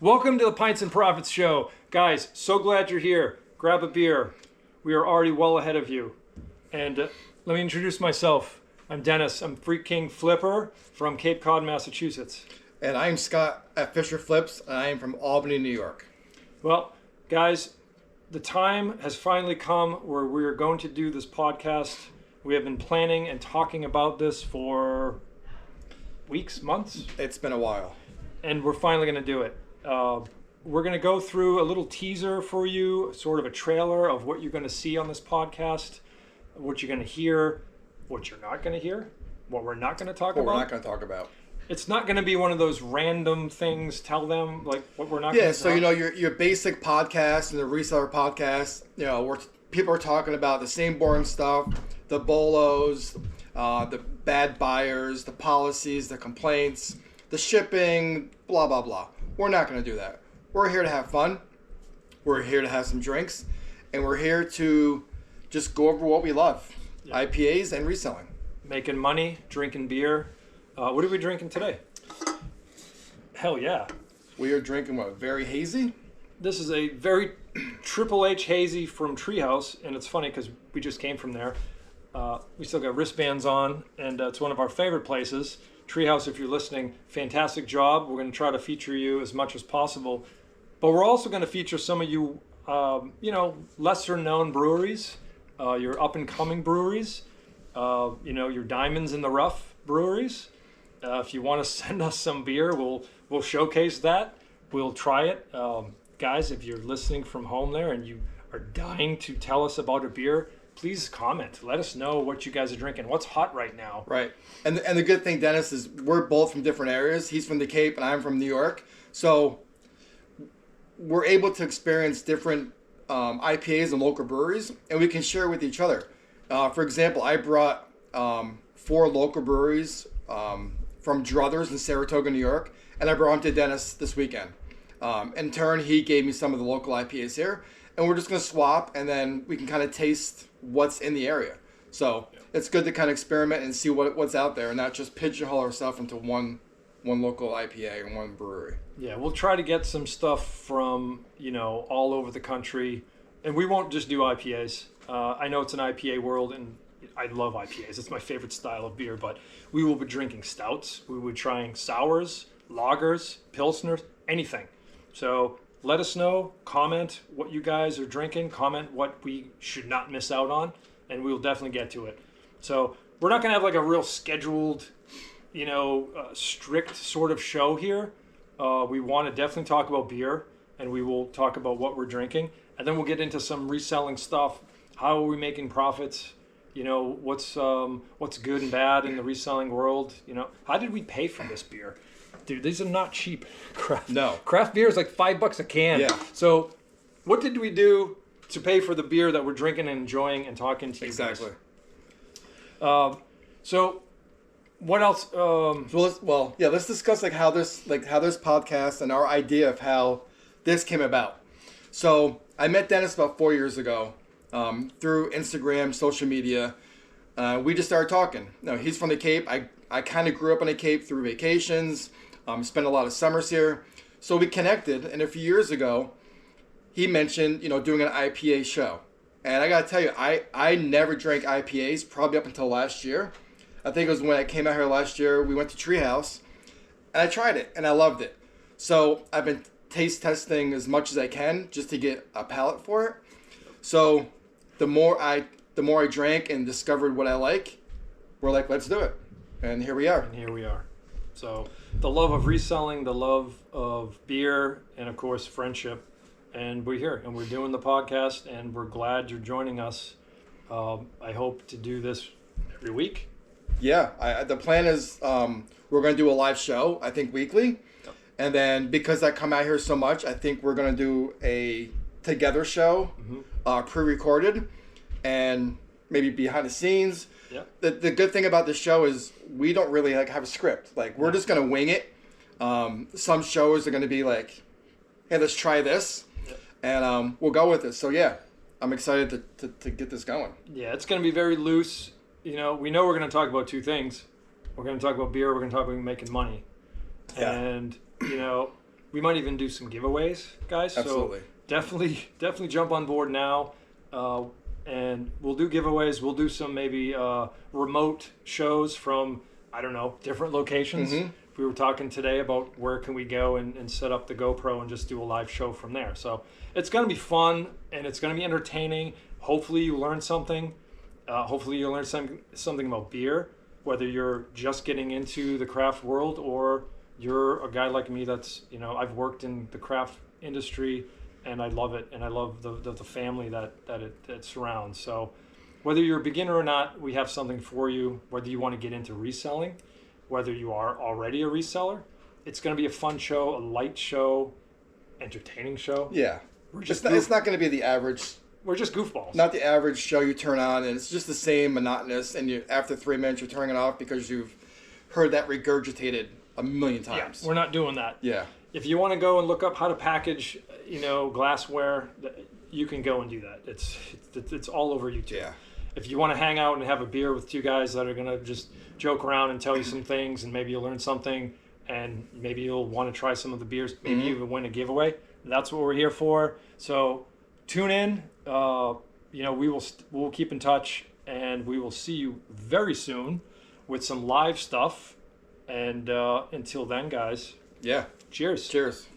Welcome to the Pints and Profits Show. Guys, so glad you're here. Grab a beer. We are already well ahead of you. And let me introduce myself. I'm Dennis. I'm Freak King Flipper from Cape Cod, Massachusetts. And I'm Scott at Fisher Flips, and I am from Albany, New York. Well, guys, the time has finally come where we are going to do this podcast. We have been planning and talking about this for weeks, months. It's been a while. And we're finally going to do it. We're going to go through a little teaser for you, sort of a trailer of what you're going to see on this podcast, what you're going to hear, what you're not going to hear, what we're not going to talk about. What we're not going to talk about. It's not going to be one of those random things, tell them, like, what we're not going to talk about. Yeah, so, your basic podcast and the reseller podcast, where people are talking about the same boring stuff, the bolos, the bad buyers, the policies, the complaints, the shipping, blah, blah, blah. We're not going to do that. We're here to have fun. We're here to have some drinks. And we're here to just go over what we love. Yeah. IPAs and reselling. Making money, drinking beer. What are we drinking today? Hell yeah. We are drinking what? Very hazy? This is a very Triple H hazy from Treehouse. And it's funny because we just came from there. We still got wristbands on. And it's one of our favorite places. Treehouse, if you're listening, fantastic job. We're going to try to feature you as much as possible. But we're also going to feature some of you, lesser known breweries, your up and coming breweries, your diamonds in the rough breweries. If you want to send us some beer, we'll showcase that. We'll try it. Guys, if you're listening from home there and you are dying to tell us about a beer, please comment. Let us know what you guys are drinking. What's hot right now? Right. And the good thing, Dennis, is we're both from different areas. He's from the Cape and I'm from New York. So we're able to experience different IPAs and local breweries, and we can share with each other. For example, I brought 4 local breweries from Druthers in Saratoga, New York, and I brought them to Dennis this weekend. In turn, he gave me some of the local IPAs here, and we're just going to swap, and then we can kind of taste what's in the area. So It's good to kind of experiment and see what's out there and not just pigeonhole ourselves into one local IPA and one brewery. Yeah, we'll try to get some stuff from, all over the country. And we won't just do IPAs. I know it's an IPA world, and I love IPAs. It's my favorite style of beer, but we will be drinking stouts. We will be trying sours, lagers, pilsners, anything. So let us know, comment what you guys are drinking, comment what we should not miss out on, and we will definitely get to it. So we're not going to have like a real scheduled, strict sort of show here. We want to definitely talk about beer, and we will talk about what we're drinking, and then we'll get into some reselling stuff. How are we making profits? What's good and bad in the reselling world? How did we pay for this beer? Dude, these are not cheap. Craft beer is like $5 a can. Yeah. So what did we do to pay for the beer that we're drinking and enjoying and talking to you guys? Exactly. So what else? Let's discuss how this podcast and our idea of how this came about. So I met Dennis about 4 years ago through Instagram, social media. We just started talking. He's from the Cape. I kind of grew up on the Cape through vacations. Spent a lot of summers here. So we connected, and a few years ago, he mentioned, doing an IPA show. And I got to tell you, I never drank IPAs probably up until last year. I think it was when I came out here last year, we went to Treehouse, and I tried it, and I loved it. So I've been taste testing as much as I can just to get a palate for it. So the more I drank and discovered what I like, we're like, let's do it. And here we are. So the love of reselling, the love of beer, and of course friendship. And we're here, and we're doing the podcast, and we're glad you're joining us. I hope to do this every week. Yeah, the plan is we're going to do a live show, I think weekly. Yep. And then because I come out here so much, I think we're going to do a together show, pre-recorded, and maybe behind the scenes. Yep. The good thing about the show is we don't really have a script. We're just going to wing it. Some shows are going to be like, hey, let's try this. Yep. And we'll go with it. So yeah, I'm excited to get this going. Yeah, it's going to be very loose. We know we're going to talk about 2 things. We're going to talk about beer. We're going to talk about making money. Yeah. And, We might even do some giveaways, guys. Absolutely. So definitely jump on board now. And we'll do giveaways. We'll do some maybe remote shows from, I don't know, different locations. Mm-hmm. We were talking today about where can we go and set up the GoPro and just do a live show from there. So it's going to be fun and it's going to be entertaining. Hopefully you learn something. Hopefully you learn something about beer, whether you're just getting into the craft world or you're a guy like me that's, I've worked in the craft industry and I love it. And I love the family that it surrounds. So whether you're a beginner or not, we have something for you, whether you want to get into reselling, whether you are already a reseller. It's going to be a fun show, a light show, entertaining show. Yeah. It's not going to be the average. We're just goofballs. Not the average show you turn on and it's just the same monotonous and after 3 minutes you're turning it off because you've heard that regurgitated a million times. Yeah, we're not doing that. Yeah. If you want to go and look up how to package, glassware, you can go and do that. It's all over YouTube. Yeah. If you want to hang out and have a beer with two guys that are going to just joke around and tell you some things and maybe you'll learn something and maybe you'll want to try some of the beers, maybe even win a giveaway, that's what we're here for. So tune in. We'll keep in touch and we will see you very soon with some live stuff. And until then, guys. Yeah. Cheers. Cheers.